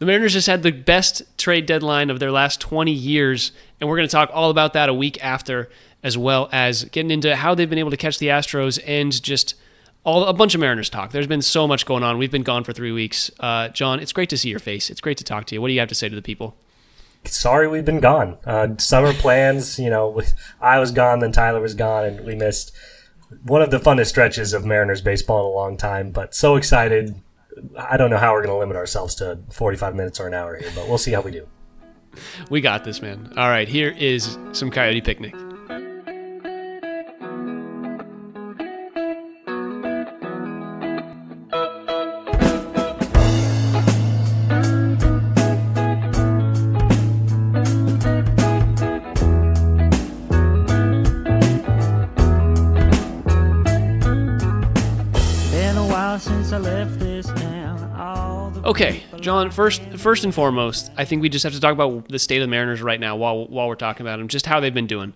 The Mariners just had the best trade deadline of their last 20 years, and we're going to talk all about that a week after, as well as getting into how they've been able to catch the Astros and just a bunch of Mariners talk. There's been so much going on. We've been gone for 3 weeks. John, it's great to see your face. It's great to talk to you. What do you have to say to the people? Sorry we've been gone. Summer plans, I was gone, then Tyler was gone, and we missed one of the funnest stretches of Mariners baseball in a long time, but so excited. I don't know how we're going to limit ourselves to 45 minutes or an hour here, but we'll see how we do. We got this, man. All right, here is some Coyote Picnic. Okay, John, first and foremost, I think we just have to talk about the state of the Mariners right now while we're talking about them, just how they've been doing.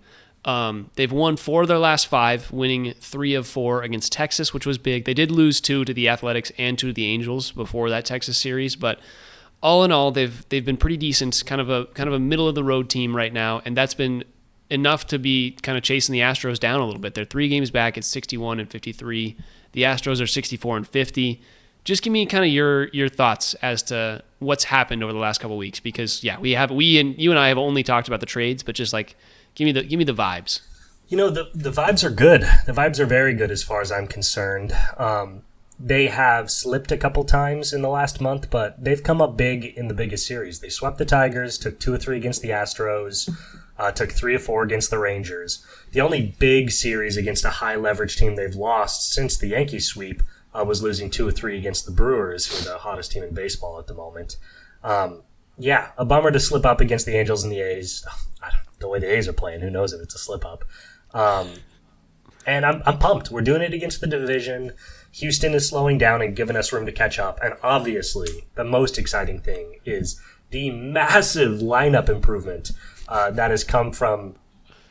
They've won 4 of their last 5, winning 3 of 4 against Texas, which was big. They did lose 2 to the Athletics and 2 to the Angels before that Texas series, but all in all, they've been pretty decent, kind of a middle of the road team right now, and that's been enough to be kind of chasing the Astros down a little bit. They're 3 games back at 61 and 53. The Astros are 64 and 50. Just give me kind of your thoughts as to what's happened over the last couple of weeks, because you and I have only talked about the trades, but just like give me the vibes. The vibes are good. The vibes are very good as far as I'm concerned. They have slipped a couple times in the last month, but they've come up big in the biggest series. They swept the Tigers, took 2 or 3 against the Astros, took 3 or 4 against the Rangers. The only big series against a high leverage team they've lost since the Yankees sweep was losing 2 or 3 against the Brewers, who are the hottest team in baseball at the moment. A bummer to slip up against the Angels and the A's. The way the A's are playing, who knows if it's a slip up. And I'm pumped. We're doing it against the division. Houston is slowing down and giving us room to catch up. And obviously, the most exciting thing is the massive lineup improvement that has come from,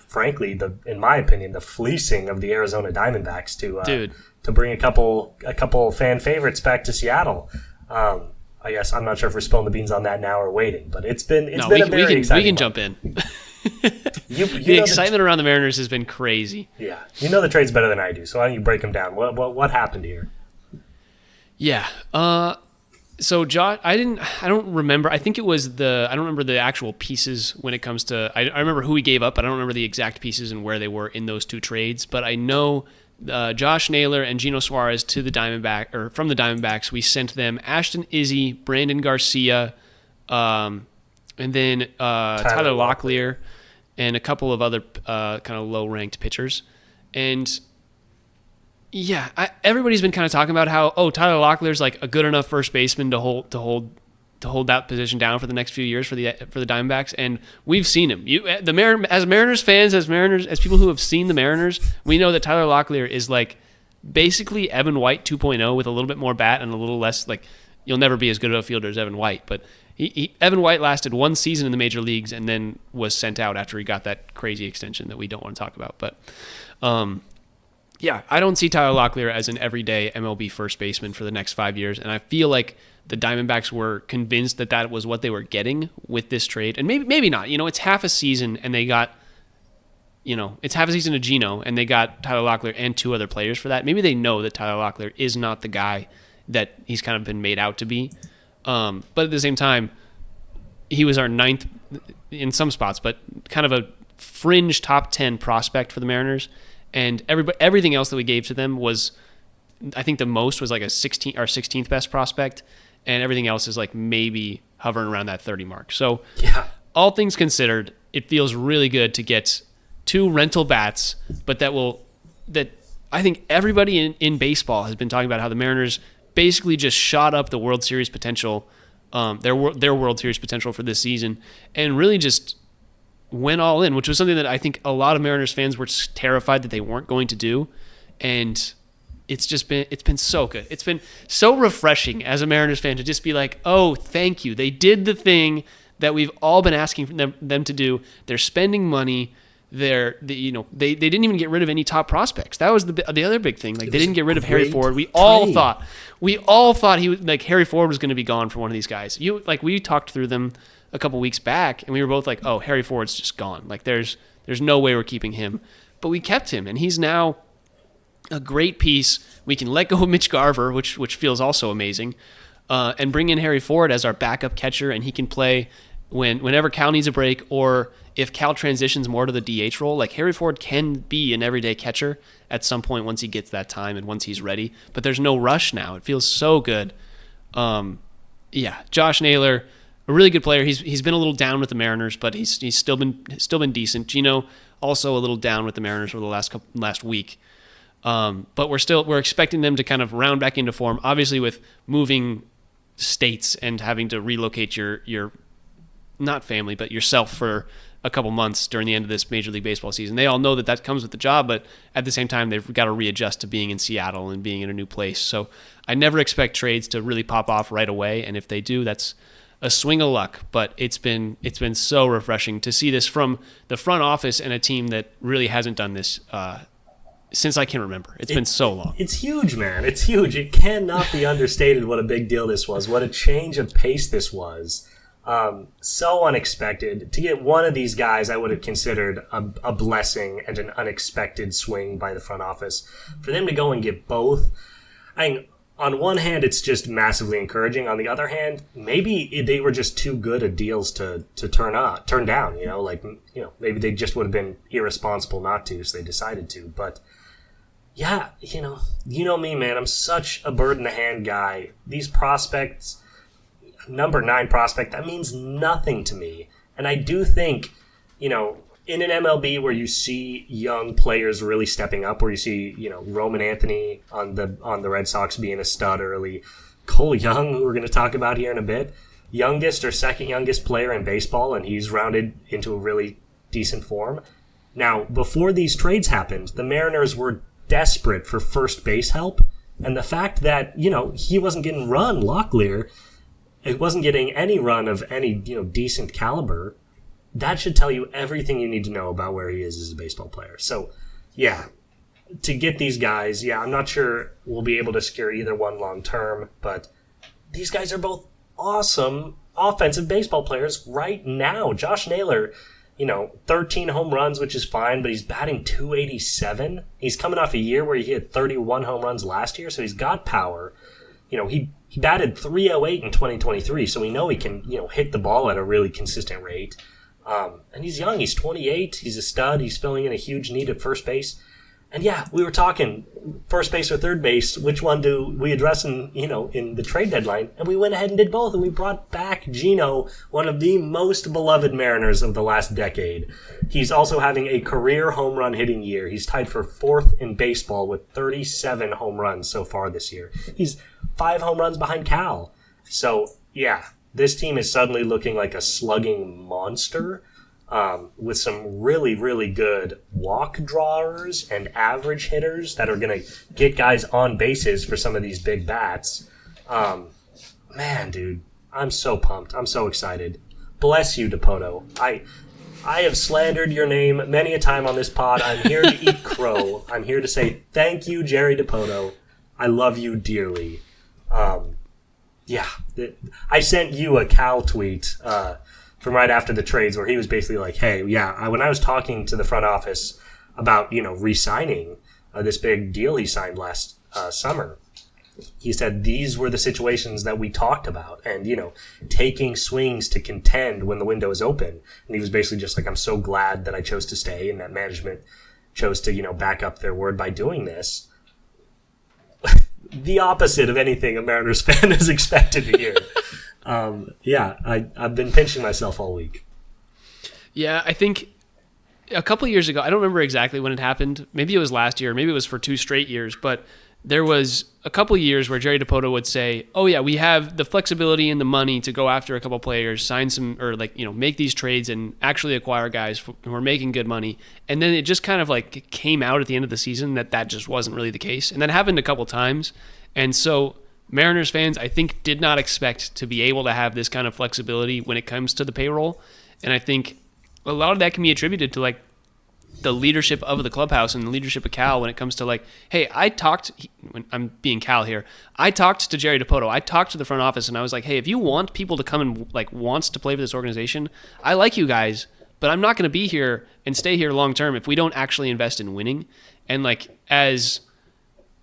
frankly, in my opinion, the fleecing of the Arizona Diamondbacks to bring a couple fan favorites back to Seattle. I guess I'm not sure if we're spilling the beans on that now or waiting, but it's been a very exciting. We can jump in. The excitement around the Mariners has been crazy. Yeah, the trade's better than I do, so why don't you break them down? What happened here? Yeah. So Josh, I don't remember. I think it was I don't remember the actual pieces when it comes to. I remember who he gave up, but I don't remember the exact pieces and where they were in those 2 trades. But I know. Josh Naylor and Gino Suarez from the Diamondbacks. We sent them Ashton Izzy, Brandon Garcia, and then Tyler Locklear, and a couple of other kind of low-ranked pitchers. And yeah, everybody's been kind of talking about how Tyler Locklear's like a good enough first baseman to hold that position down for the next few years for the Diamondbacks, and we've seen him. As Mariners fans, as people who have seen the Mariners, we know that Tyler Locklear is like basically Evan White 2.0 with a little bit more bat and a little less. Like, you'll never be as good of a fielder as Evan White, but Evan White lasted 1 season in the major leagues and then was sent out after he got that crazy extension that we don't want to talk about. But I don't see Tyler Locklear as an everyday MLB first baseman for the next 5 years, and I feel like the Diamondbacks were convinced that was what they were getting with this trade. And maybe not. It's half a season and they got, it's half a season of Gino and they got Tyler Locklear and 2 other players for that. Maybe they know that Tyler Locklear is not the guy that he's kind of been made out to be. But at the same time, he was our 9th in some spots, but kind of a fringe top 10 prospect for the Mariners. And everything else that we gave to them was, I think the most was like our 16th best prospect. And everything else is like maybe hovering around that 30 mark. So all things considered, it feels really good to get 2 rental bats, but that I think everybody in baseball has been talking about how the Mariners basically just shot up the World Series potential, their World Series potential for this season, and really just went all in, which was something that I think a lot of Mariners fans were terrified that they weren't going to do. And it's been so good. It's been so refreshing as a Mariners fan to just be like, oh, thank you. They did the thing that we've all been asking them to do. They're spending money. they didn't even get rid of any top prospects. That was the other big thing. Like they didn't get rid of Harry Ford. We all thought he was like Harry Ford was going to be gone for one of these guys. We talked through them a couple weeks back, and we were both like, oh, Harry Ford's just gone. Like there's no way we're keeping him, but we kept him, and he's now a great piece. We can let go of Mitch Garver, which feels also amazing, and bring in Harry Ford as our backup catcher, and he can play whenever Cal needs a break, or if Cal transitions more to the DH role. Like Harry Ford can be an everyday catcher at some point once he gets that time and once he's ready. But there's no rush now. It feels so good. Josh Naylor, a really good player. He's been a little down with the Mariners, but he's still been decent. Gino also a little down with the Mariners for the last week. But we're expecting them to kind of round back into form. Obviously, with moving states and having to relocate your not family, but yourself for a couple months during the end of this Major League Baseball season. They all know that comes with the job, but at the same time, they've got to readjust to being in Seattle and being in a new place. So I never expect trades to really pop off right away, and if they do, that's a swing of luck. But it's been so refreshing to see this from the front office and a team that really hasn't done this since I can remember. It's been so long. It's huge, man. It's huge. It cannot be understated what a big deal this was, what a change of pace this was. So unexpected. To get one of these guys, I would have considered a blessing and an unexpected swing by the front office. For them to go and get both, on one hand, it's just massively encouraging. On the other hand, maybe they were just too good at deals to turn down. Maybe they just would have been irresponsible not to, so they decided to. But yeah, you know me, man. I'm such a bird in the hand guy. These prospects. Number 9 prospect, that means nothing to me. And I do think, in an MLB where you see young players really stepping up, where you see, Roman Anthony on the Red Sox being a stud early, Cole Young, who we're going to talk about here in a bit, youngest or second youngest player in baseball, and he's rounded into a really decent form. Now, before these trades happened, the Mariners were desperate for first base help, and the fact that, he wasn't getting run, Locklear, it wasn't getting any run of any, decent caliber, that should tell you everything you need to know about where he is as a baseball player. So, yeah, to get these guys, I'm not sure we'll be able to secure either one long term, but these guys are both awesome offensive baseball players right now. Josh Naylor, 13 home runs, which is fine, but he's batting .287. He's coming off a year where he hit 31 home runs last year, so he's got power. He batted .308 in 2023, so we know he can, hit the ball at a really consistent rate. And he's young. He's 28. He's a stud. He's filling in a huge need at first base. And yeah, we were talking first base or third base. Which one do we address in the trade deadline? And we went ahead and did both. And we brought back Gino, one of the most beloved Mariners of the last decade. He's also having a career home run hitting year. He's tied for 4th in baseball with 37 home runs so far this year. He's 5 home runs behind Cal. So yeah, this team is suddenly looking like a slugging monster. With some really, really good walk drawers and average hitters that are going to get guys on bases for some of these big bats. Man, dude, I'm so pumped. I'm so excited. Bless you, Dipoto. I have slandered your name many a time on this pod. I'm here to eat crow. I'm here to say thank you, Jerry Dipoto. I love you dearly. I sent you a Cal tweet from right after the trades where he was basically like, hey, when I was talking to the front office about, re-signing this big deal he signed last summer, he said these were the situations that we talked about and, taking swings to contend when the window is open. And he was basically just like, I'm so glad that I chose to stay and that management chose to, back up their word by doing this. The opposite of anything a Mariners fan is expected to hear. I've been pinching myself all week. Yeah, I think a couple of years ago, I don't remember exactly when it happened. Maybe it was last year. Maybe it was for 2 straight years. But there was a couple of years where Jerry Dipoto would say, oh, yeah, we have the flexibility and the money to go after a couple of players, sign some, or make these trades and actually acquire guys who are making good money. And then it just kind of came out at the end of the season that just wasn't really the case. And that happened a couple times. And so Mariners fans, I think, did not expect to be able to have this kind of flexibility when it comes to the payroll. And I think a lot of that can be attributed to the leadership of the clubhouse and the leadership of Cal when it comes to like, hey, when I'm being Cal here, I talked to Jerry DePoto, I talked to the front office, and I was like, hey, if you want people to come and like wants to play for this organization, I like you guys, but I'm not going to be here and stay here long term if we don't actually invest in winning. And like, as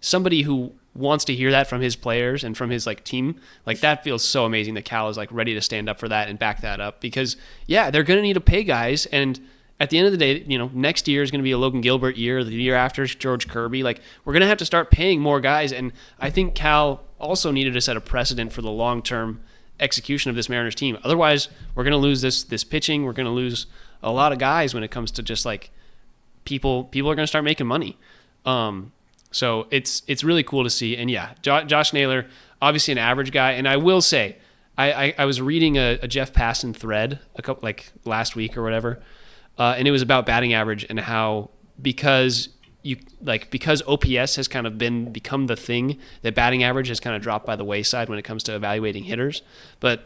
somebody who wants to hear that from his players and from his like team, like that feels so amazing that Cal is like ready to stand up for that and back that up, because yeah, they're going to need to pay guys, and at the end of the day, you know, next year is going to be a Logan Gilbert year. The year after is George Kirby. Like, we're going to have to start paying more guys. And I think Cal also needed to set a precedent for the long-term execution of this Mariners team. Otherwise, we're going to lose this pitching. We're going to lose a lot of guys when it comes to just like people are going to start making money. So it's really cool to see. And yeah, Josh Naylor, obviously an average guy. And I will say, I was reading a Jeff Passan thread last week or whatever. And it was about batting average and how because OPS has kind of become the thing, that batting average has kind of dropped by the wayside when it comes to evaluating hitters. But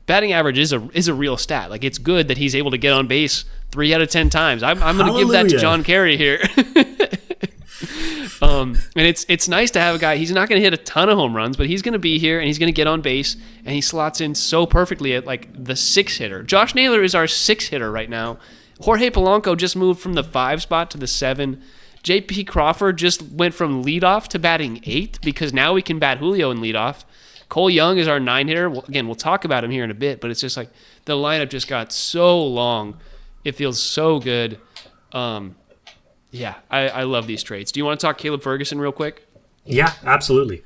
batting average is a real stat. Like, it's good that he's able to get on base 3 out of 10 times. I'm going to give that to John Kerry here. And it's nice to have a guy. He's not going to hit a ton of home runs, but he's going to be here and he's going to get on base, and he slots in so perfectly at like the 6 hitter. Josh Naylor is our 6 hitter right now. Jorge Polanco just moved from the 5 spot to the 7. J.P. Crawford just went from leadoff to batting 8 because now we can bat Julio in leadoff. Cole Young is our 9 hitter. Well, again, we'll talk about him here in a bit, but it's just like the lineup just got so long. It feels so good. Yeah, I love these trades. Do you want to talk Caleb Ferguson real quick? Yeah, absolutely.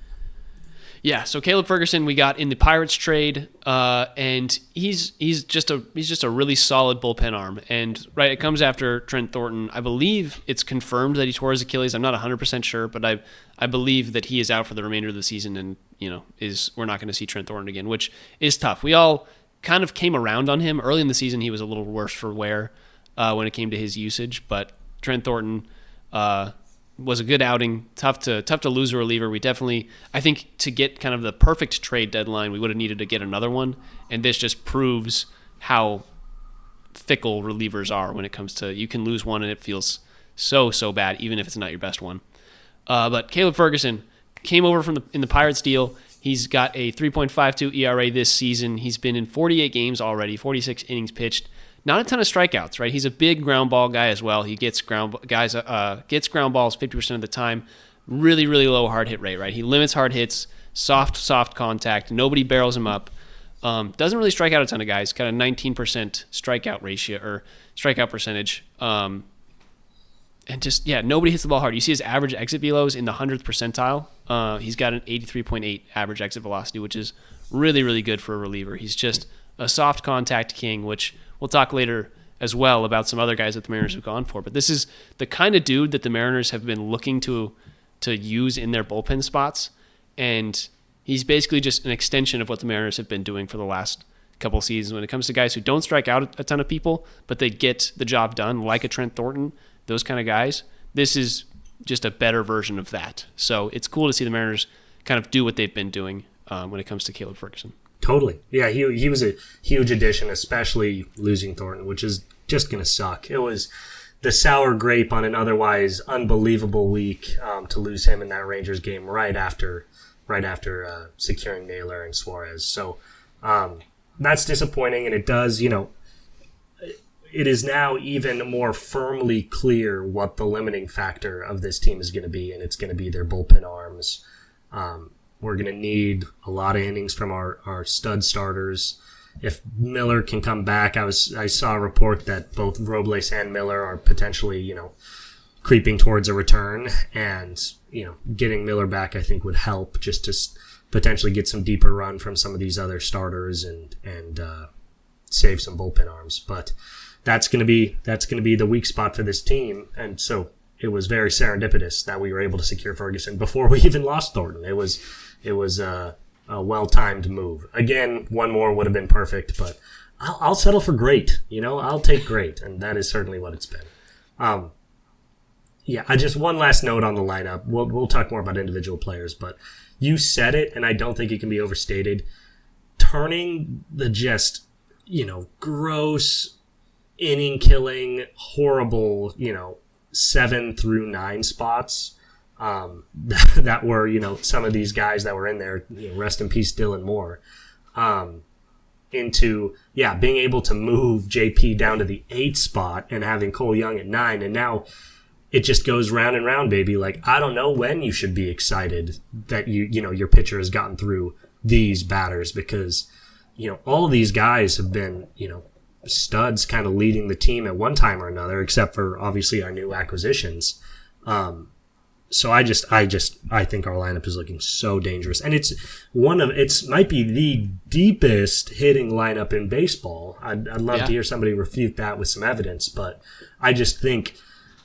Yeah, so Caleb Ferguson we got in the Pirates trade, and he's just a really solid bullpen arm. And right, it comes after Trent Thornton. I believe it's confirmed that he tore his Achilles. I'm not 100% sure, but I believe that he is out for the remainder of the season, and we're not going to see Trent Thornton again, which is tough. We all kind of came around on him early in the season. He was a little worse for wear when it came to his usage, but Trent Thornton was a good outing. Tough to lose a reliever. We definitely, I think, to get kind of the perfect trade deadline, we would have needed to get another one, and this just proves how fickle relievers are when it comes to, you can lose one and it feels so bad, even if it's not your best one. But Caleb Ferguson came over in the Pirates deal. He's got a 3.52 ERA this season. He's been in 48 games already, 46 innings pitched. Not a ton of strikeouts, right? He's a big ground ball guy as well. He gets ground balls 50% of the time. Really, really low hard hit rate, right? He limits hard hits, soft contact. Nobody barrels him up. Doesn't really strike out a ton of guys. Got a 19% strikeout ratio or strikeout percentage. And just, yeah, nobody hits the ball hard. You see his average exit velos in the 100th percentile. He's got an 83.8 average exit velocity, which is really, really good for a reliever. He's just a soft contact king, which we'll talk later as well about some other guys that the Mariners have gone for. But this is the kind of dude that the Mariners have been looking to use in their bullpen spots. And he's basically just an extension of what the Mariners have been doing for the last couple seasons when it comes to guys who don't strike out a ton of people, but they get the job done, like a Trent Thornton, those kind of guys. This is just a better version of that. So it's cool to see the Mariners kind of do what they've been doing when it comes to Caleb Ferguson. Totally. Yeah, he was a huge addition, especially losing Thornton, which is just going to suck. It was the sour grape on an otherwise unbelievable week to lose him in that Rangers game right after securing Naylor and Suarez. So that's disappointing, and it does, it is now even more firmly clear what the limiting factor of this team is going to be, and it's going to be their bullpen arms. We're going to need a lot of innings from our stud starters. If Miller can come back, I saw a report that both Robles and Miller are potentially, creeping towards a return, and, getting Miller back, I think, would help just to potentially get some deeper run from some of these other starters and save some bullpen arms. But that's going to be the weak spot for this team, and so it was very serendipitous that we were able to secure Ferguson before we even lost Thornton. It was a well-timed move. Again, one more would have been perfect, but I'll settle for great. I'll take great, and that is certainly what it's been. I just one last note on the lineup. We'll talk more about individual players, but you said it, and I don't think it can be overstated. Turning the just, gross, inning-killing, horrible, 7 through 9 spots that were, some of these guys that were in there, rest in peace, Dylan Moore, into, being able to move JP down to the 8 spot and having Cole Young at 9. And now it just goes round and round, baby. Like, I don't know when you should be excited that your pitcher has gotten through these batters, because, all of these guys have been, studs kind of leading the team at one time or another, except for obviously our new acquisitions. So I think our lineup is looking so dangerous, and it might be the deepest hitting lineup in baseball. I'd love to hear somebody refute that with some evidence, but I just think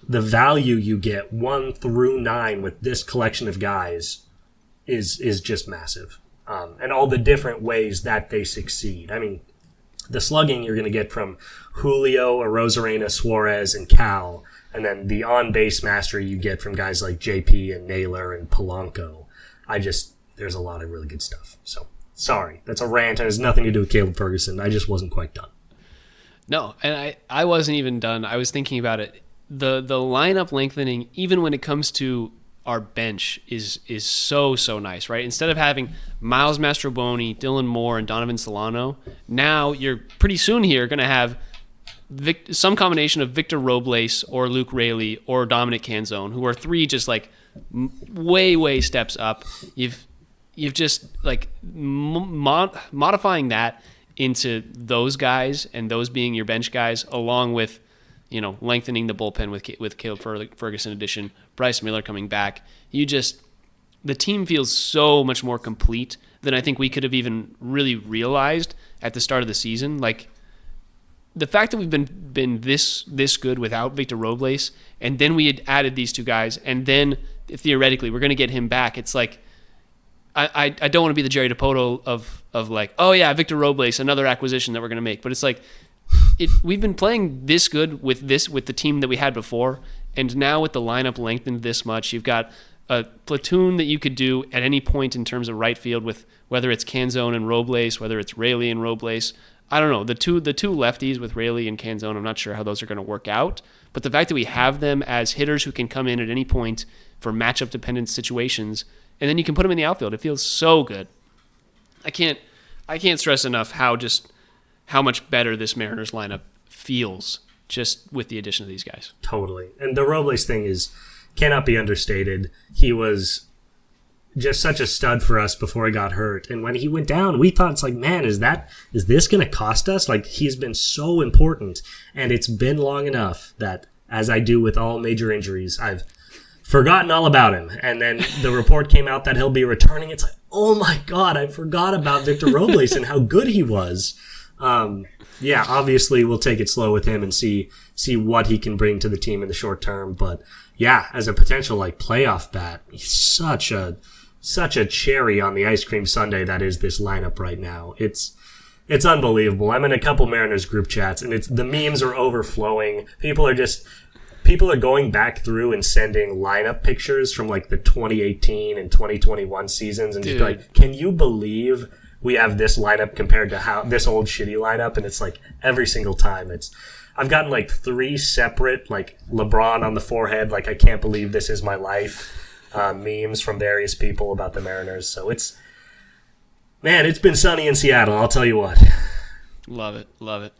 the value you get 1 through 9 with this collection of guys is just massive, and all the different ways that they succeed. I mean, the slugging you're going to get from Julio, Arozarena, Suarez, and Cal. And then the on-base mastery you get from guys like JP and Naylor and Polanco. There's a lot of really good stuff. So, sorry. That's a rant. It has nothing to do with Caleb Ferguson. I just wasn't quite done. No, and I wasn't even done. I was thinking about it. The lineup lengthening, even when it comes to our bench, is so nice, right? Instead of having Miles Mastroboni, Dylan Moore, and Donovan Solano, now you're pretty soon here going to have some combination of Victor Robles or Luke Raley or Dominic Canzone, who are 3 just like way steps up. You've just like modifying that into those guys and those being your bench guys, along with lengthening the bullpen with Caleb Ferguson addition, Bryce Miller coming back. The team feels so much more complete than I think we could have even really realized at the start of the season. Like, the fact that we've been this good without Victor Robles, and then we had added these 2 guys, and then theoretically we're going to get him back. It's like, I don't want to be the Jerry DiPoto of like, oh yeah, Victor Robles, another acquisition that we're going to make. But it's like, we've been playing this good with the team that we had before, and now with the lineup lengthened this much, you've got a platoon that you could do at any point in terms of right field, with whether it's Canzone and Robles, whether it's Raley and Robles. I don't know. The two lefties with Raley and Canzone, I'm not sure how those are going to work out. But the fact that we have them as hitters who can come in at any point for matchup-dependent situations, and then you can put them in the outfield, it feels so good. I can't stress enough how much better this Mariners lineup feels just with the addition of these guys. Totally. And the Robles thing cannot be understated. He was just such a stud for us before he got hurt. And when he went down, we thought, it's like, man, is this going to cost us? Like, he's been so important, and it's been long enough that, as I do with all major injuries, I've forgotten all about him. And then the report came out that he'll be returning. It's like, oh my God, I forgot about Victor Robles and how good he was. Obviously we'll take it slow with him and see what he can bring to the team in the short term. But yeah, as a potential like playoff bat, he's such a cherry on the ice cream sundae that is this lineup right now. It's unbelievable. I'm in a couple Mariners group chats, and the memes are overflowing. People are going back through and sending lineup pictures from like the 2018 and 2021 seasons, and just be like, can you believe we have this lineup compared to how this old shitty lineup? And it's like every single time I've gotten like 3 separate like LeBron on the forehead, like I can't believe this is my life memes from various people about the Mariners. So it's been sunny in Seattle, I'll tell you what. Love it.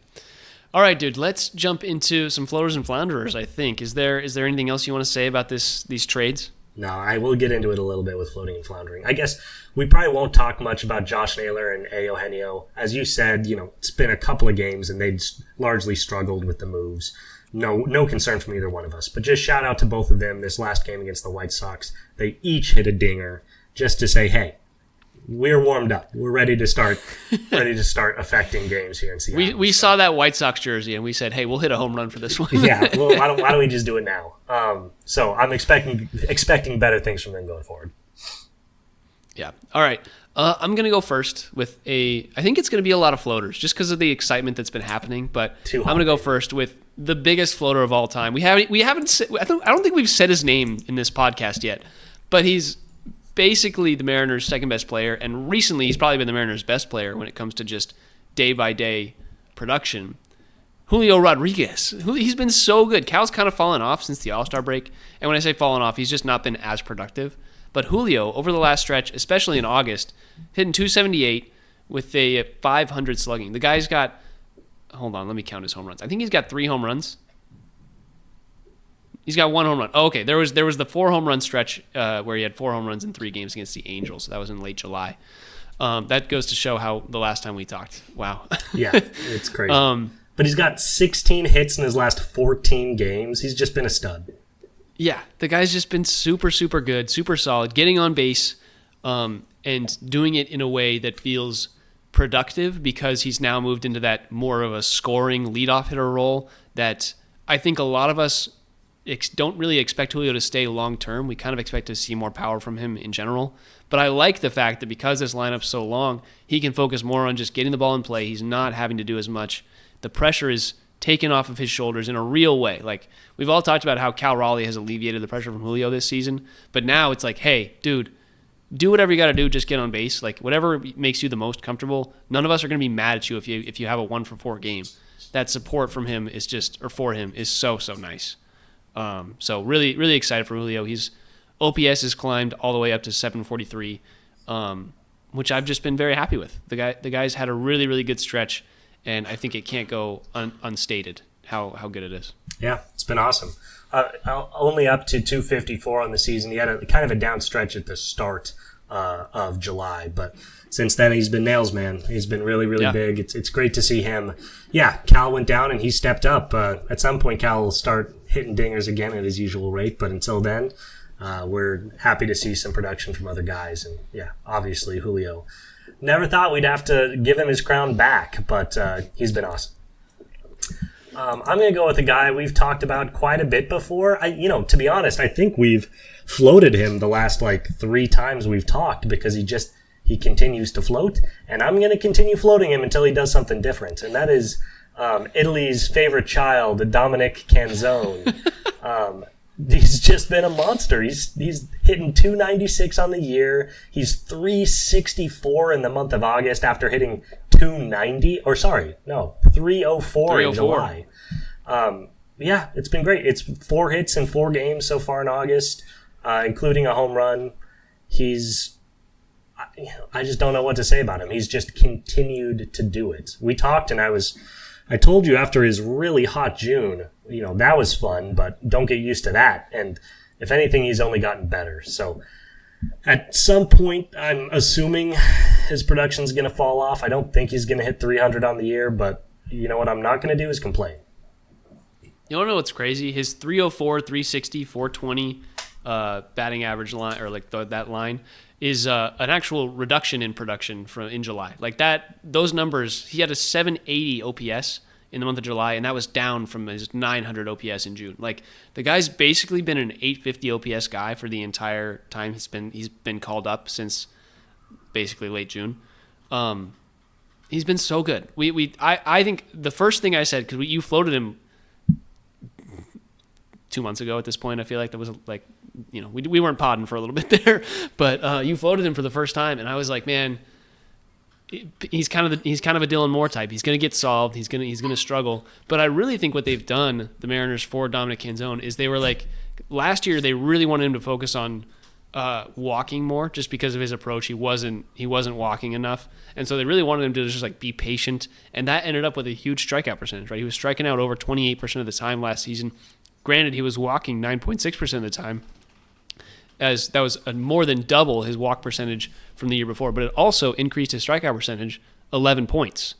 All right, dude, let's jump into some floaters and flounderers, I think. Is there anything else you want to say about these trades? No, I will get into it a little bit with floating and floundering. I guess we probably won't talk much about Josh Naylor and A. Eugenio. As you said, it's been a couple of games and they'd largely struggled with the moves. No concern from either one of us. But just shout out to both of them this last game against the White Sox. They each hit a dinger just to say, hey, we're warmed up. We're ready to start affecting games here in Seattle. We saw that White Sox jersey and we said, hey, we'll hit a home run for this one. Yeah, well, why don't we just do it now? So I'm expecting better things from them going forward. Yeah. All right. I'm going to go first with I think it's going to be a lot of floaters just because of the excitement that's been happening. But I'm going to go first with the biggest floater of all time. I don't think we've said his name in this podcast yet, but he's basically the Mariners' second best player, and recently he's probably been the Mariners' best player when it comes to just day by day production. Julio Rodriguez. He's been so good. Cal's kind of fallen off since the All-Star break. And when I say fallen off, he's just not been as productive. But Julio, over the last stretch, especially in August, hitting 278 with a 500 slugging. The guy's got, hold on, let me count his home runs. I think he's got 3 home runs. He's got 1 home run. Oh, okay. There was the 4 home run stretch where he had 4 home runs in 3 games against the Angels. That was in late July. That goes to show how the last time we talked. Wow. Yeah, it's crazy. But he's got 16 hits in his last 14 games. He's just been a stud. Yeah, the guy's just been super, super good, super solid, getting on base and doing it in a way that feels productive because he's now moved into that more of a scoring leadoff hitter role that I think a lot of us don't really expect Julio to stay long term. We kind of expect to see more power from him in general. But I like the fact that because this lineup's so long, he can focus more on just getting the ball in play. He's not having to do as much. The pressure is taken off of his shoulders in a real way. Like, we've all talked about how Cal Raleigh has alleviated the pressure from Julio this season, but now it's like, hey, dude, do whatever you got to do, just get on base. Like, whatever makes you the most comfortable. None of us are going to be mad at you if you have a 1-for-4 game. That support from him is for him is so nice. So really, really excited for Julio. His OPS has climbed all the way up to 743, which I've just been very happy with. The guy's had a really, really good stretch. And I think it can't go unstated how good it is. Yeah, it's been awesome. Only up to 254 on the season. He had a kind of a down stretch at the start of July, but since then he's been nails, man. He's been really, really big. It's great to see him. Yeah, Cal went down and he stepped up. At some point, Cal will start hitting dingers again at his usual rate, but until then, we're happy to see some production from other guys. And yeah, obviously Julio. Never thought we'd have to give him his crown back, but he's been awesome. I'm going to go with a guy we've talked about quite a bit before. To be honest, I think we've floated him the last 3 times we've talked because he continues to float, and I'm going to continue floating him until he does something different, and that is Italy's favorite child, Dominic Canzone. He's just been a monster. He's hitting 296 on the year. He's 364 in the month of August after hitting 304 in July. Yeah, it's been great. It's 4 hits in 4 games so far in August, including a home run. I just don't know what to say about him. He's just continued to do it. We talked, and I told you after his really hot June, that was fun, but don't get used to that. And if anything, he's only gotten better. So at some point, I'm assuming his production's going to fall off. I don't think he's going to hit 300 on the year, but you know what I'm not going to do is complain. You want to know what's crazy? His 304, 360, 420 batting average line, or that line, is an actual reduction in production in July. Those numbers, he had a 780 OPS in the month of July, and that was down from his 900 OPS in June. The guy's basically been an 850 OPS guy for the entire time he's been called up since basically late June. He's been so good. I think the first thing I said, because you floated him 2 months ago at this point, I feel like that was we weren't podding for a little bit there, but you floated him for the first time, and I was like, man, he's kind of a Dylan Moore type. He's going to get solved. He's going to struggle. But I really think what they've done, the Mariners for Dominic Canzone, is they were last year they really wanted him to focus on walking more, just because of his approach. He wasn't walking enough, and so they really wanted him to just be patient, and that ended up with a huge strikeout percentage. Right, he was striking out over 28% of the time last season. Granted, he was walking 9.6% of the time, as that was more than double his walk percentage from the year before, but it also increased his strikeout percentage 11 points.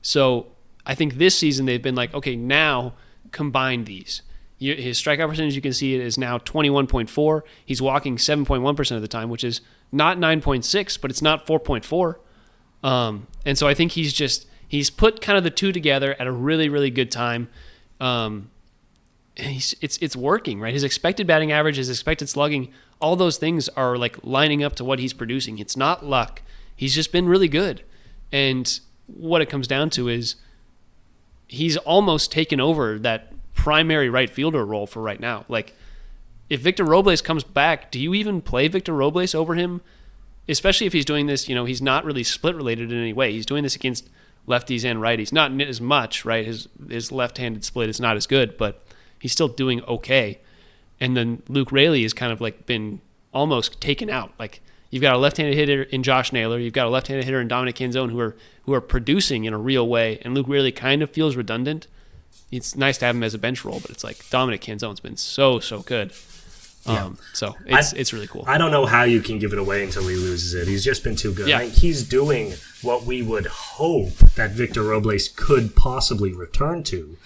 So I think this season they've been okay, now combine these. His strikeout percentage, you can see it is now 21.4. He's walking 7.1% of the time, which is not 9.6, but it's not 4.4. And so I think he's put kind of the two together at a really, really good time. It's working, right? His expected batting average, his expected slugging, all those things are lining up to what he's producing. It's not luck. He's just been really good. And what it comes down to is he's almost taken over that primary right fielder role for right now. If Victor Robles comes back, do you even play Victor Robles over him? Especially if he's doing this, he's not really split related in any way. He's doing this against lefties and righties. Not as much, right? His left-handed split is not as good, but he's still doing okay. And then Luke Raley has kind of like been almost taken out. Like you've got a left-handed hitter in Josh Naylor, you've got a left-handed hitter in Dominic Canzone who are producing in a real way, and Luke Raley kind of feels redundant. It's nice to have him as a bench role, but it's like Dominic Canzone's been so good. So it's really cool. I don't know how you can give it away until he loses it. He's just been too good. Yeah. I mean, he's doing what we would hope that Victor Robles could possibly return to.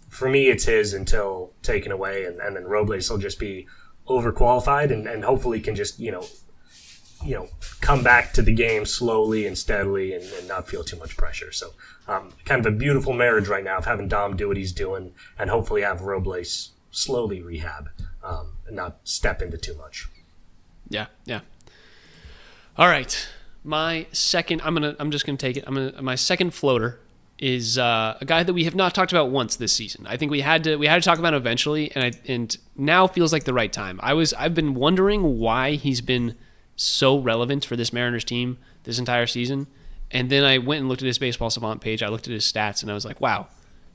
For me, it's his until taken away, and then Robles will just be overqualified and hopefully can just, come back to the game slowly and steadily and not feel too much pressure. So kind of a beautiful marriage right now of having Dom do what he's doing and hopefully have Robles slowly rehab and not step into too much. Yeah. All right. My second, I'm just gonna take it. My second floater is a guy that we have not talked about once this season. I think we had to talk about him eventually, and now feels like the right time. I've been wondering why he's been so relevant for this Mariners team this entire season, and then I went and looked at his Baseball Savant page. I looked at his stats, and I was like, wow,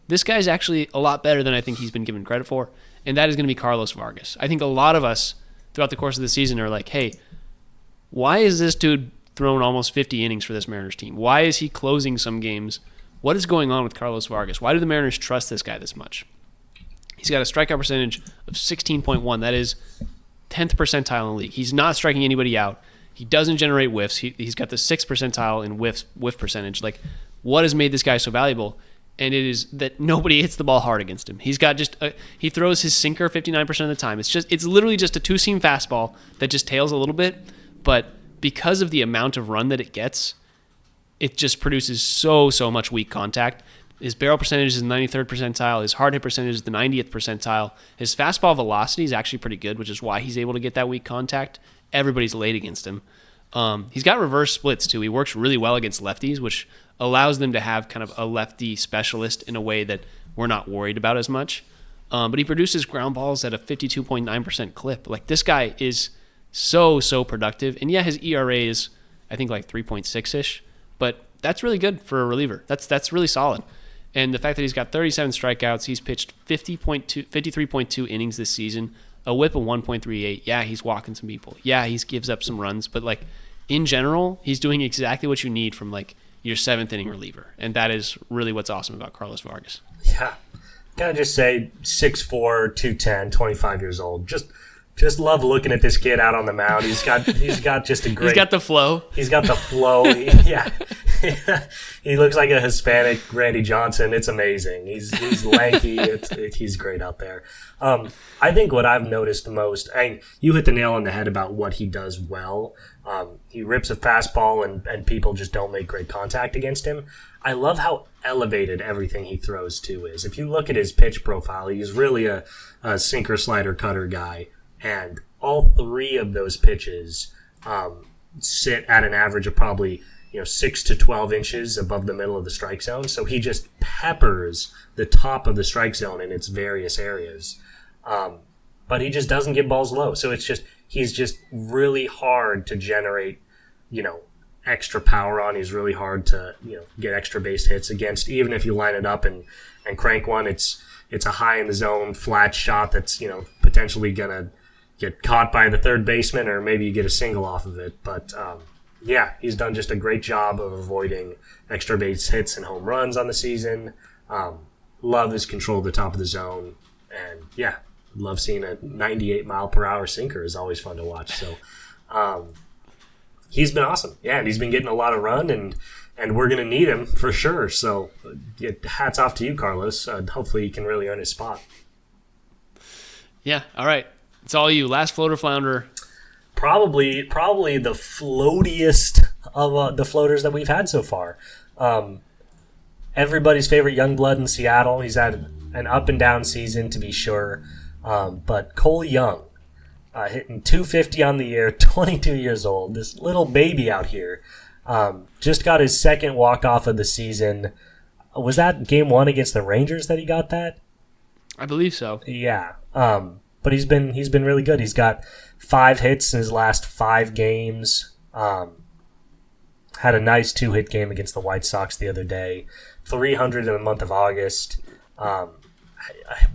this guy's actually a lot better than I think he's been given credit for, and that is going to be Carlos Vargas. I think a lot of us throughout the course of the season are like, hey, why is this dude thrown almost 50 innings for this Mariners team? Why is he closing some games? What is going on with Carlos Vargas? Why do the Mariners trust this guy this much? He's got a strikeout percentage of 16.1. That is 10th percentile in the league. He's not striking anybody out. He doesn't generate whiffs. He's got the 6th percentile in whiff percentage. Like, what has made this guy so valuable? And it is that nobody hits the ball hard against him. He's got he throws his sinker 59% of the time. It's literally just a two-seam fastball that just tails a little bit, but because of the amount of run that it gets, it just produces so much weak contact. His barrel percentage is the 93rd percentile. His hard hit percentage is the 90th percentile. His fastball velocity is actually pretty good, which is why he's able to get that weak contact. Everybody's laid against him. He's got reverse splits, too. He works really well against lefties, which allows them to have kind of a lefty specialist in a way that we're not worried about as much. But he produces ground balls at a 52.9% clip. Like, this guy is so productive. And yeah, his ERA is, I think, like 3.6-ish. But that's really good for a reliever. That's really solid. And the fact that he's got 37 strikeouts, he's pitched 53.2 innings this season, a whip of 1.38. Yeah, he's walking some people. Yeah, he gives up some runs. But, like, in general, he's doing exactly what you need from, like, your 7th inning reliever. And that is really what's awesome about Carlos Vargas. Yeah. Gotta just say, 6'4", 210, 25 years old. Just love looking at this kid out on the mound. He's got just a great... He's got the flow. He's got the flow. Yeah. He looks like a Hispanic Randy Johnson. It's amazing. He's lanky. He's great out there. I think what I've noticed most, you hit the nail on the head about what he does well. He rips a fastball and people just don't make great contact against him. I love how elevated everything he throws to is. If you look at his pitch profile, he's really a sinker, slider, cutter guy. And all 3 of those pitches sit at an average of probably 6 to 12 inches above the middle of the strike zone. So he just peppers the top of the strike zone in its various areas. But he just doesn't get balls low. So he's just really hard to generate, extra power on. He's really hard to, get extra base hits against. Even if you line it up and crank one, it's a high in the zone flat shot that's, potentially gonna get caught by the third baseman, or maybe you get a single off of it. But yeah, he's done just a great job of avoiding extra base hits and home runs on the season. Love his control at the top of the zone. And yeah, love seeing a 98 mile per hour sinker is always fun to watch. So he's been awesome. Yeah, and he's been getting a lot of run, and we're going to need him for sure. So hats off to you, Carlos. Hopefully he can really earn his spot. Yeah, all right. It's all you. Last floater flounder. Probably the floatiest of the floaters that we've had so far. Everybody's favorite young blood in Seattle. He's had an up and down season, to be sure. But Cole Young, hitting 250 on the year, 22 years old. This little baby out here. Just got his second walk-off of the season. Was that game 1 against the Rangers that he got that? I believe so. Yeah. But he's been really good. He's got 5 hits in his last 5 games. Had a nice 2-hit game against the White Sox the other day. 300 in the month of August. I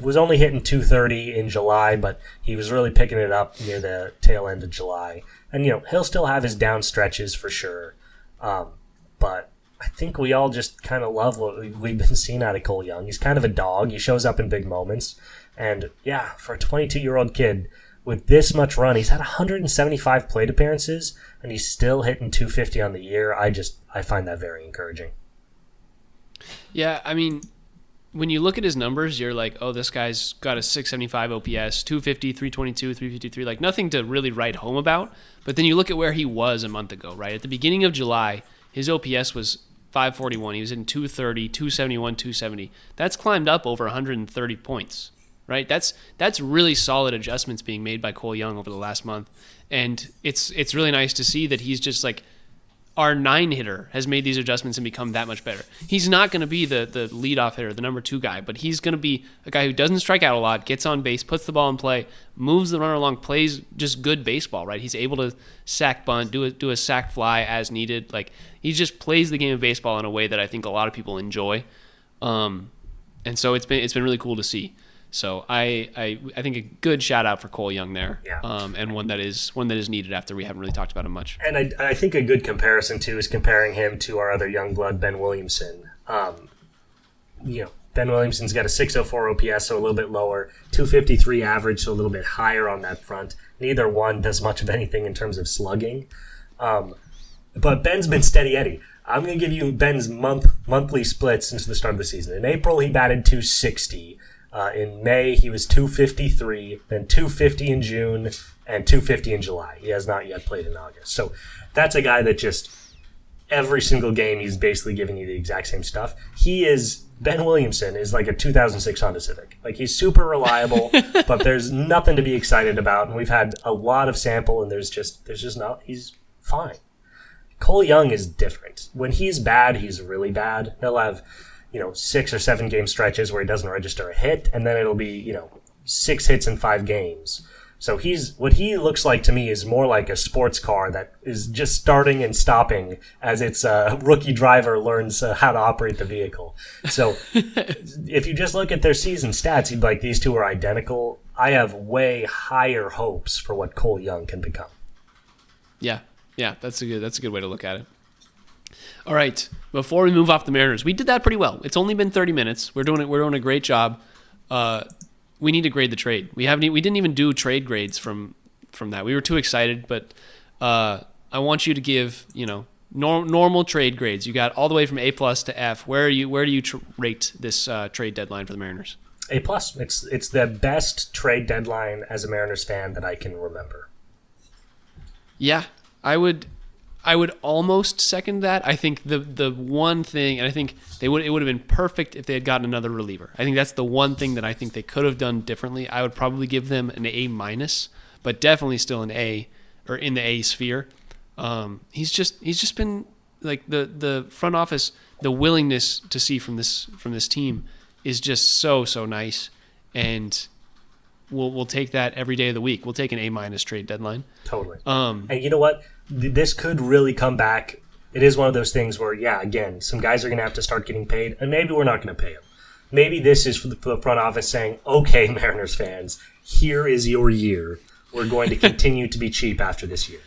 was only hitting 230 in July, but he was really picking it up near the tail end of July. And, he'll still have his down stretches for sure. But I think we all just kind of love what we've been seeing out of Cole Young. He's kind of a dog. He shows up in big moments. And, yeah, for a 22-year-old kid with this much run, he's had 175 plate appearances, and he's still hitting 250 on the year. I find that very encouraging. Yeah, I mean, when you look at his numbers, you're like, oh, this guy's got a 675 OPS, 250, 322, 353, like nothing to really write home about. But then you look at where he was a month ago, right? At the beginning of July, his OPS was 541. He was in 230, 271, 270. That's climbed up over 130 points, right? That's really solid adjustments being made by Cole Young over the last month. And it's really nice to see that he's just like, our 9-hitter has made these adjustments and become that much better. He's not going to be the leadoff hitter, the number 2 guy, but he's going to be a guy who doesn't strike out a lot, gets on base, puts the ball in play, moves the runner along, plays just good baseball, right? He's able to sack bunt, do a sack fly as needed. Like, he just plays the game of baseball in a way that I think a lot of people enjoy. And so it's been really cool to see. So I think a good shout out for Cole Young there, yeah. And one that is needed after we haven't really talked about him much. And I think a good comparison too is comparing him to our other young blood, Ben Williamson. Ben Williamson's got a 604 OPS, so a little bit lower, 253 average, so a little bit higher on that front. Neither one does much of anything in terms of slugging, but Ben's been steady Eddie. I'm going to give you Ben's monthly split since the start of the season. In April, he batted 260. In May, he was 253, then 250 in June, and 250 in July. He has not yet played in August. So that's a guy that just, every single game, he's basically giving you the exact same stuff. Ben Williamson is like a 2006 Honda Civic. Like, he's super reliable, but there's nothing to be excited about. And we've had a lot of sample, and there's just not, he's fine. Cole Young is different. When he's bad, he's really bad. He'll have 6 or 7 game stretches where he doesn't register a hit, and then it'll be, 6 hits in 5 games. So what he looks like to me is more like a sports car that is just starting and stopping as its rookie driver learns how to operate the vehicle. So if you just look at their season stats, you'd be like, these two are identical. I have way higher hopes for what Cole Young can become. Yeah, that's a good way to look at it. All right, before we move off the Mariners, we did that pretty well. It's only been 30 minutes. We're doing a great job. We need to grade the trade. We didn't even do trade grades from that. We were too excited, but I want you to give normal trade grades. You got all the way from A+ to F. Where do you rate this trade deadline for the Mariners? A+. It's the best trade deadline as a Mariners fan that I can remember. Yeah, I would almost second that. I think the one thing, and I think it would have been perfect if they had gotten another reliever. I think that's the one thing that I think they could have done differently. I would probably give them an A-, but definitely still an A, or in the A sphere. He's just been like the front office, the willingness to see from this team is just so nice, and we'll take that every day of the week. We'll take an A- trade deadline. Totally. And you know what? This could really come back. It is one of those things where, yeah, again, some guys are going to have to start getting paid, and maybe we're not going to pay them. Maybe this is for the front office saying, okay, Mariners fans, here is your year. We're going to continue to be cheap after this year.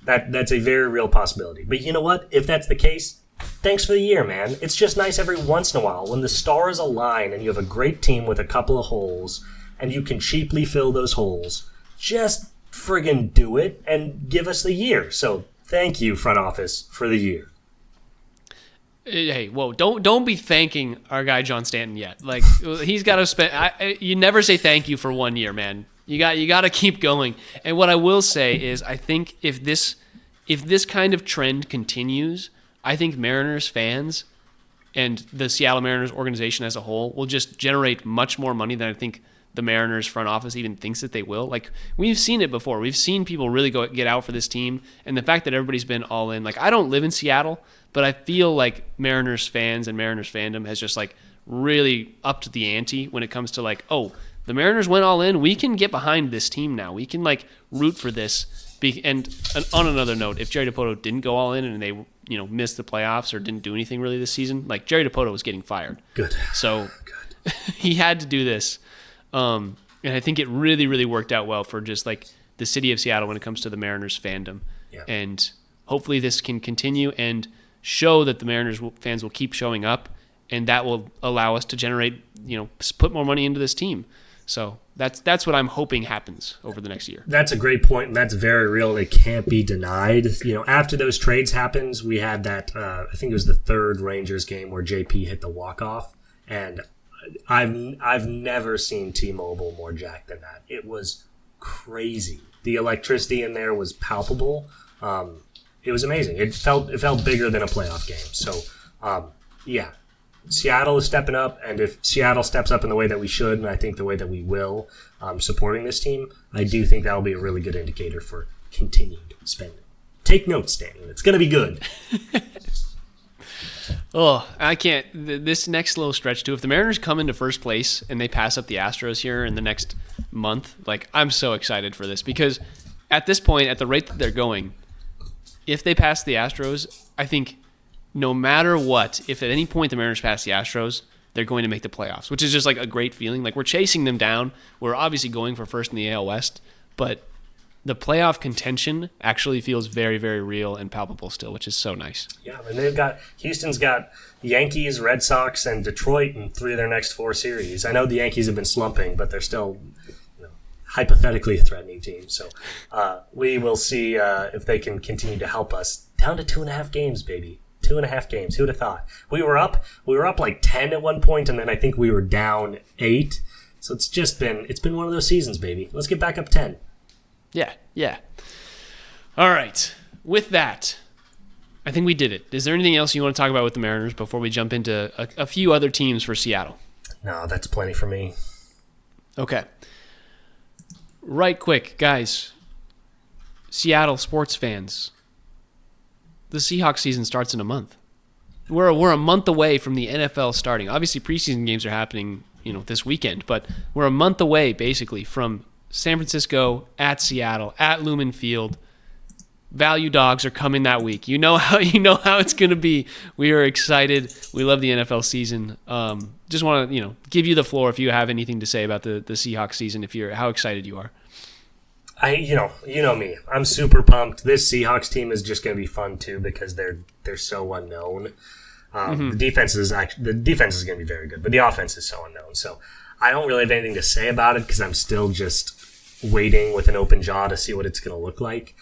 That's a very real possibility. But you know what? If that's the case, thanks for the year, man. It's just nice every once in a while when the stars align and you have a great team with a couple of holes and you can cheaply fill those holes. Just friggin' do it and give us the year. So thank you, front office, for the year. Hey, whoa! Don't be thanking our guy John Stanton yet. Like, he's got to spend. You never say thank you for 1 year, man. You got to keep going. And what I will say is, I think if this kind of trend continues, I think Mariners fans and the Seattle Mariners organization as a whole will just generate much more money than I think the Mariners front office even thinks that they will. Like, we've seen it before. We've seen people really get out for this team, and the fact that everybody's been all in. Like, I don't live in Seattle, but I feel like Mariners fans and Mariners fandom has just like really upped the ante when it comes to like, oh, the Mariners went all in. We can get behind this team now. We can like root for this. And on another note, if Jerry Dipoto didn't go all in and they missed the playoffs or didn't do anything really this season. Like Jerry DiPoto was getting fired. Good. So he had to do this. And I think it really, really worked out well for just like the city of Seattle when it comes to the Mariners fandom. Yeah. And hopefully this can continue and show that the Mariners fans will keep showing up, and that will allow us to generate, put more money into this team. So that's what I'm hoping happens over the next year. That's a great point, and that's very real. It can't be denied. After those trades happens, we had that, I think it was the third Rangers game where JP hit the walk-off, and I've never seen T-Mobile more jacked than that. It was crazy. The electricity in there was palpable. It was amazing. It felt bigger than a playoff game. So, yeah. Seattle is stepping up, and if Seattle steps up in the way that we should, and I think the way that we will, supporting this team, I do think that will be a really good indicator for continued spending. Take notes, Stanton. It's going to be good. I can't. This next little stretch, too, if the Mariners come into first place and they pass up the Astros here in the next month, I'm so excited for this because at this point, at the rate that they're going, if they pass the Astros, I think no matter what, if at any point the Mariners pass the Astros, they're going to make the playoffs, which is just like a great feeling. Like we're chasing them down. We're obviously going for first in the AL West, but the playoff contention actually feels very, very real and palpable still, which is so nice. Yeah, and Houston's got Yankees, Red Sox, and Detroit in 3 of their next 4 series. I know the Yankees have been slumping, but they're still hypothetically a threatening team. So we will see if they can continue to help us. Down to 2.5 games, baby. 2.5 games. Who would have thought? We were up like 10 at one point, and then I think we were down 8. So it's been one of those seasons, baby. Let's get back up 10. Yeah. All right. With that, I think we did it. Is there anything else you want to talk about with the Mariners before we jump into a few other teams for Seattle? No, that's plenty for me. Okay. Right quick, guys. Seattle sports fans. The Seahawks season starts in a month. We're a month away from the NFL starting. Obviously, preseason games are happening, this weekend, but we're a month away, basically, from San Francisco at Seattle at Lumen Field. Value dogs are coming that week. You know how it's going to be. We are excited. We love the NFL season. Just want to give you the floor if you have anything to say about the Seahawks season. How excited you are. You know me. I'm super pumped. This Seahawks team is just going to be fun too because they're so unknown. The defense is going to be very good, but the offense is so unknown. So I don't really have anything to say about it because I'm still just waiting with an open jaw to see what it's going to look like.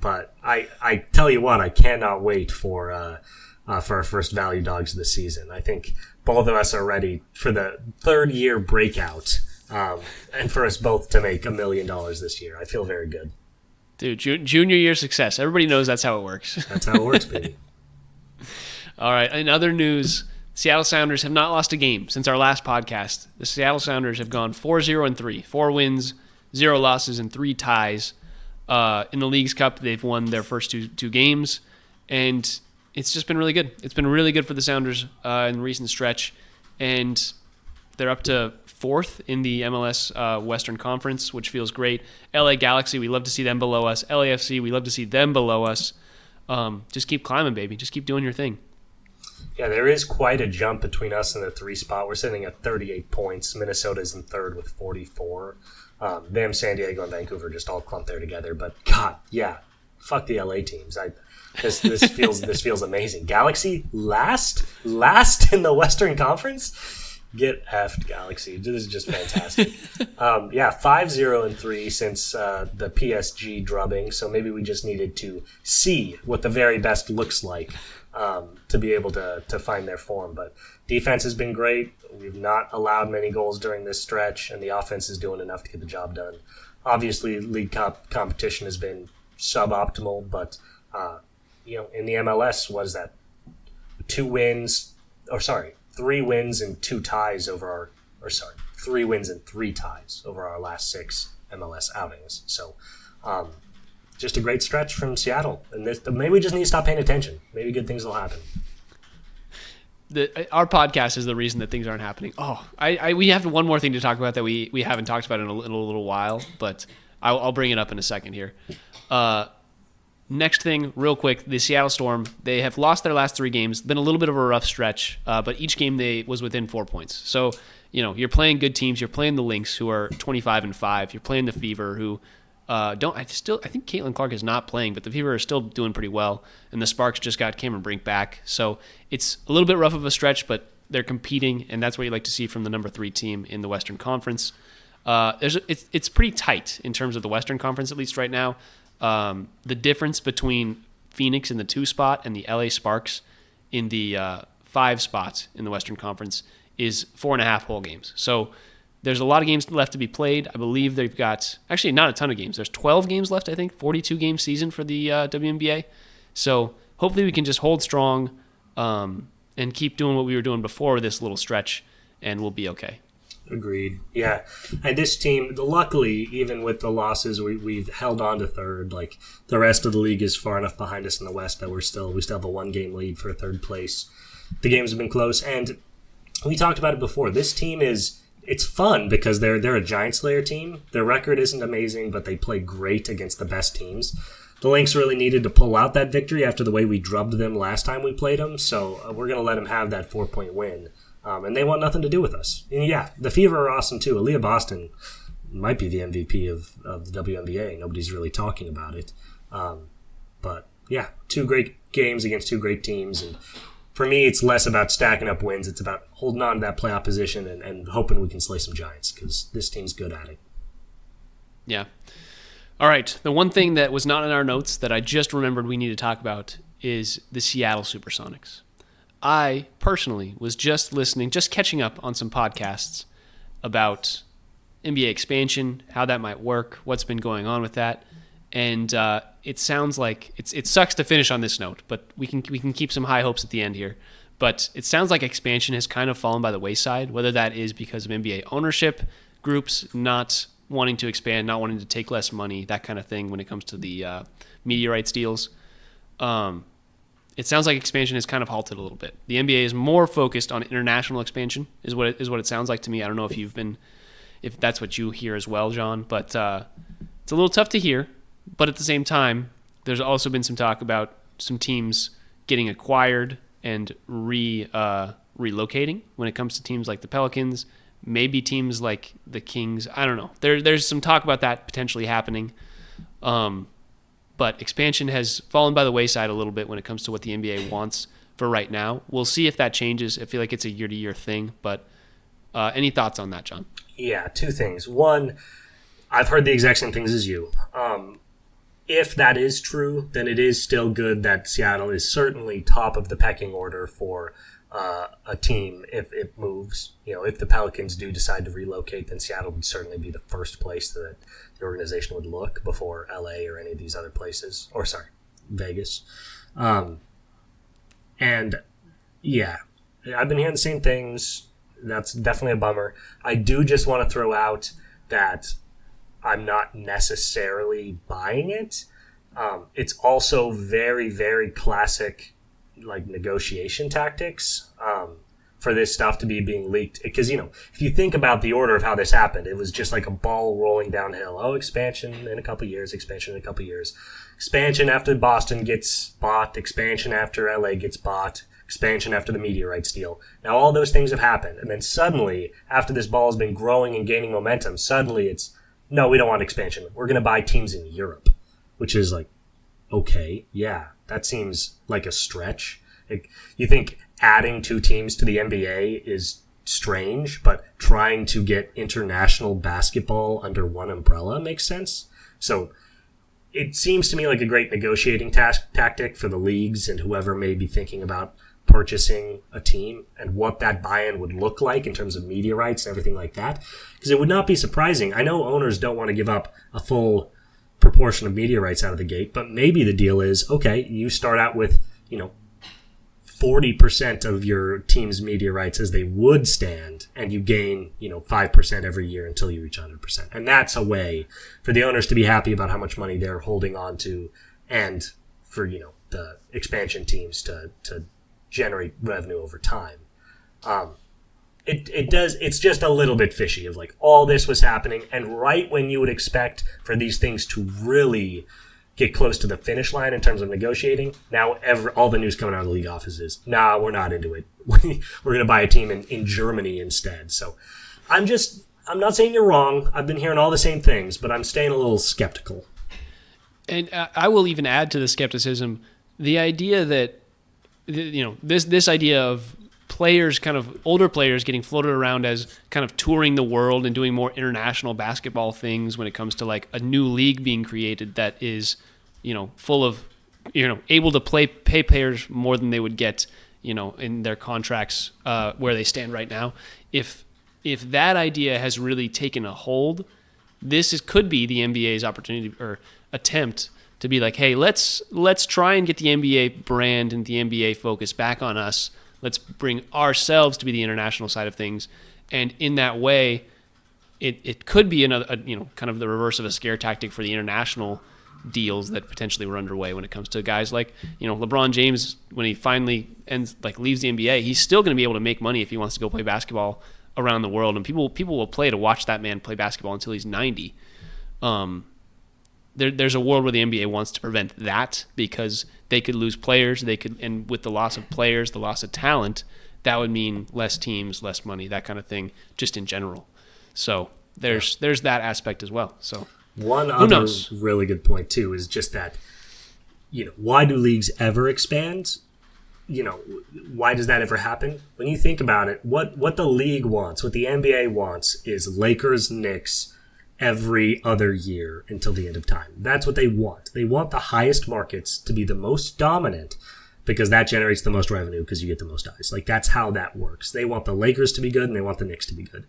But I tell you what, I cannot wait for our first value dogs of the season. I think both of us are ready for the 3rd year breakout. And for us both to make $1 million this year. I feel very good. Dude, junior year success. Everybody knows that's how it works. That's how it works, baby. All right. In other news, Seattle Sounders have not lost a game since our last podcast. The Seattle Sounders have gone 4-0-3. 4 wins, 0 losses, and 3 ties. In the League's Cup, they've won their first two games, and it's just been really good. It's been really good for the Sounders in the recent stretch, and they're up to 4th in the MLS Western Conference, which feels great. LA Galaxy, we love to see them below us. LAFC, we love to see them below us. Just keep climbing, baby. Just keep doing your thing. Yeah, there is quite a jump between us and the 3 spot. We're sitting at 38 points. Minnesota's in 3rd with 44. Them, San Diego, and Vancouver just all clumped there together. But God, yeah, fuck the LA teams. This feels amazing. Galaxy last in the Western Conference. Get effed, Galaxy. This is just fantastic. 5-0-3 since the PSG drubbing. So maybe we just needed to see what the very best looks like to be able to find their form. But defense has been great. We've not allowed many goals during this stretch, and the offense is doing enough to get the job done. Obviously, League Cup competition has been suboptimal, but in the MLS, was that 3 wins and 2 ties over 3 wins and 3 ties over our last 6 MLS outings. So, just a great stretch from Seattle. And maybe we just need to stop paying attention. Maybe good things will happen. Our podcast is the reason that things aren't happening. We have one more thing to talk about that we haven't talked about in a little while, but I'll bring it up in a second here. Next thing, real quick, the Seattle Storm, they have lost their last 3 games. Been a little bit of a rough stretch, but each game they was within 4 points. So, you're playing good teams. You're playing the Lynx, who are 25-5. You're playing the Fever, who I think Caitlin Clark is not playing, but the Fever are still doing pretty well. And the Sparks just got Cameron Brink back. So it's a little bit rough of a stretch, but they're competing, and that's what you like to see from the number 3 team in the Western Conference. It's pretty tight in terms of the Western Conference, at least right now. The difference between Phoenix in the 2 spot and the LA Sparks in the 5 spot in the Western Conference is 4.5 whole games. So there's a lot of games left to be played. I believe they've got, actually not a ton of games. There's 12 games left, I think, 42-game season for the WNBA. So hopefully we can just hold strong and keep doing what we were doing before this little stretch, and we'll be okay. Agreed. Yeah. And this team, luckily, even with the losses, we've held on to third. Like, the rest of the league is far enough behind us in the West that we still have a 1-game lead for third place. The games have been close, and we talked about it before. This team it's fun because they're a Giant Slayer team. Their record isn't amazing, but they play great against the best teams. The Lynx really needed to pull out that victory after the way we drubbed them last time we played them, so we're going to let them have that 4-point win. And they want nothing to do with us. And yeah, the Fever are awesome too. Aaliyah Boston might be the MVP of the WNBA. Nobody's really talking about it. But yeah, 2 great games against 2 great teams. And for me, it's less about stacking up wins. It's about holding on to that playoff position and hoping we can slay some Giants because this team's good at it. Yeah. All right. The one thing that was not in our notes that I just remembered we need to talk about is the Seattle Supersonics. I personally was just catching up on some podcasts about NBA expansion, how that might work, what's been going on with that, and it sounds like it sucks to finish on this note, but we can keep some high hopes at the end here. But it sounds like expansion has kind of fallen by the wayside, whether that is because of NBA ownership groups not wanting to expand, not wanting to take less money, that kind of thing when it comes to the media rights deals. It sounds like expansion has kind of halted a little bit. The NBA is more focused on international expansion, is what it sounds like to me. I don't know if that's what you hear as well, John, but it's a little tough to hear. But at the same time, there's also been some talk about some teams getting acquired and relocating when it comes to teams like the Pelicans, maybe teams like the Kings. I don't know. There's some talk about that potentially happening. But expansion has fallen by the wayside a little bit when it comes to what the NBA wants for right now. We'll see if that changes. I feel like it's a year-to-year thing. But any thoughts on that, John? Yeah, 2 things. One, I've heard the exact same things as you. If that is true, then it is still good that Seattle is certainly top of the pecking order for a team if it moves. If the Pelicans do decide to relocate, then Seattle would certainly be the first place that the organization would look before LA or any of these other places. Or, sorry, Vegas. And, yeah, I've been hearing the same things. That's definitely a bummer. I do just want to throw out that I'm not necessarily buying it. It's also very, very classic negotiation tactics for this stuff to be being leaked. Because, if you think about the order of how this happened, it was just like a ball rolling downhill. Oh, expansion in a couple years, expansion in a couple years. Expansion after Boston gets bought, expansion after LA gets bought, expansion after the media rights deal. Now, all those things have happened. And then suddenly, after this ball has been growing and gaining momentum, suddenly it's, no, we don't want expansion. We're going to buy teams in Europe, which is like, okay, yeah, that seems like a stretch. You think adding 2 teams to the NBA is strange, but trying to get international basketball under one umbrella makes sense. So it seems to me like a great negotiating tactic for the leagues and whoever may be thinking about purchasing a team and what that buy-in would look like in terms of media rights and everything like that. Because it would not be surprising. I know owners don't want to give up a full proportion of media rights out of the gate, but maybe the deal is, okay, you start out with, 40% of your team's media rights as they would stand, and you gain, 5% every year until you reach 100%. And that's a way for the owners to be happy about how much money they're holding on to and for, the expansion teams to generate revenue over time. It's just a little bit fishy of all this was happening, and right when you would expect for these things to really get close to the finish line in terms of negotiating, now all the news coming out of the league offices, nah, we're not into it. We're going to buy a team in Germany instead. So I'm not saying you're wrong. I've been hearing all the same things, but I'm staying a little skeptical. And I will even add to the skepticism the idea that, this idea of players, kind of older players, getting floated around as kind of touring the world and doing more international basketball things when it comes to like a new league being created that is, full of, able to pay players more than they would get, in their contracts where they stand right now. If that idea has really taken a hold, could be the NBA's opportunity or attempt to be like, hey, let's try and get the NBA brand and the NBA focus back on us. Let's bring ourselves to be the international side of things. And in that way, it could be another, kind of the reverse of a scare tactic for the international deals that potentially were underway when it comes to guys like, LeBron James, when he finally leaves the NBA, he's still going to be able to make money if he wants to go play basketball around the world. And people will play to watch that man play basketball until he's 90. There's a world where the NBA wants to prevent that because they could lose players. And with the loss of players, the loss of talent, that would mean less teams, less money, that kind of thing, just in general. So there's that aspect as well. So one other really good point too is just that, why do leagues ever expand? Why does that ever happen? When you think about it, what the league wants, what the NBA wants, is Lakers, Knicks every other year until the end of time. That's what they want. They want the highest markets to be the most dominant because that generates the most revenue because you get the most eyes. That's how that works. They want the Lakers to be good and they want the Knicks to be good.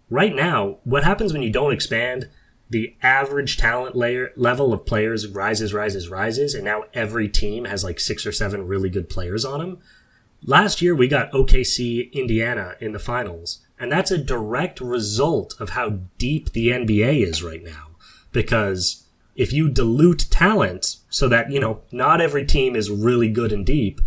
Right now, what happens when you don't expand? The average talent level of players rises, and now every team has 6 or 7 really good players on them. Last year, we got OKC, Indiana in the finals. And that's a direct result of how deep the NBA is right now. Because if you dilute talent so that, not every team is really good and deep,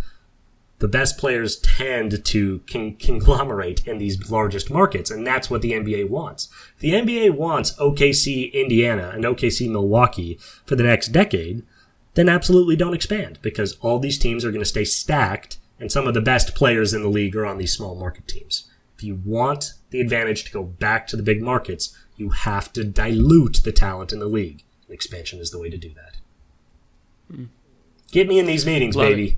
the best players tend to conglomerate in these largest markets. And that's what the NBA wants. If the NBA wants OKC, Indiana, and OKC, Milwaukee for the next decade, then absolutely don't expand. Because all these teams are going to stay stacked, and some of the best players in the league are on these small market teams. If you want the advantage to go back to the big markets, you have to dilute the talent in the league. And expansion is the way to do that. Get me in these meetings, Love baby. It.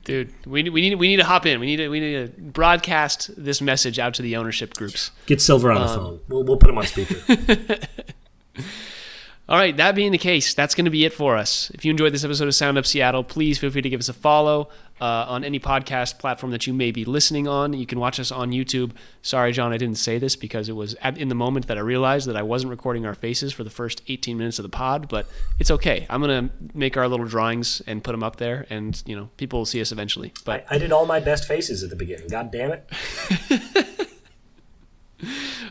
Dude, we need to hop in. We need to broadcast this message out to the ownership groups. Get Silver on the phone. We'll put him on speaker. All right, that being the case, that's going to be it for us. If you enjoyed this episode of Sound Up Seattle, please feel free to give us a follow on any podcast platform that you may be listening on. You can watch us on YouTube. Sorry, John, I didn't say this because it was in the moment that I realized that I wasn't recording our faces for the first 18 minutes of the pod, but it's okay. I'm going to make our little drawings and put them up there, and people will see us eventually. But I did all my best faces at the beginning. God damn it.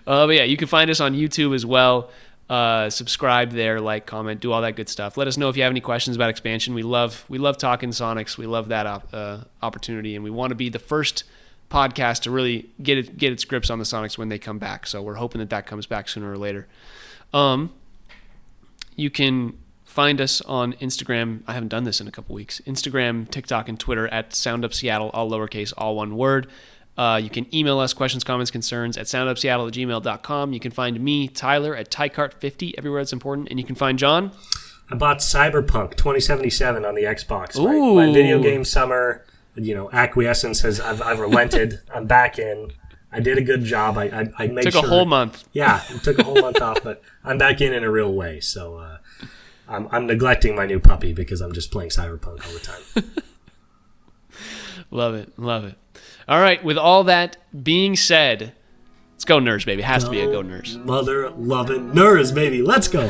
But yeah, you can find us on YouTube as well. Subscribe there, like, comment, do all that good stuff. Let us know if you have any questions about expansion. We love talking Sonics. We love that opportunity, and we want to be the first podcast to really get its grips on the Sonics when they come back. So we're hoping that comes back sooner or later. You can find us on Instagram. I haven't done this in a couple weeks. Instagram, TikTok, and Twitter at SoundUpSeattle, all lowercase, all one word. You can email us questions, comments, concerns at soundupseattle@gmail.com. You can find me, Tyler, at TyCart50, everywhere it's important. And you can find John. I bought Cyberpunk 2077 on the Xbox. My video game summer, acquiescence I've relented. I'm back in. I did a good job. I made took a whole month. Yeah, it took a whole month off, but I'm back in a real way. So I'm neglecting my new puppy because I'm just playing Cyberpunk all the time. Love it. All right, with all that being said, let's go Nerds, baby. It has to be a go Nerds. Mother-loving Nerds, baby. Let's go.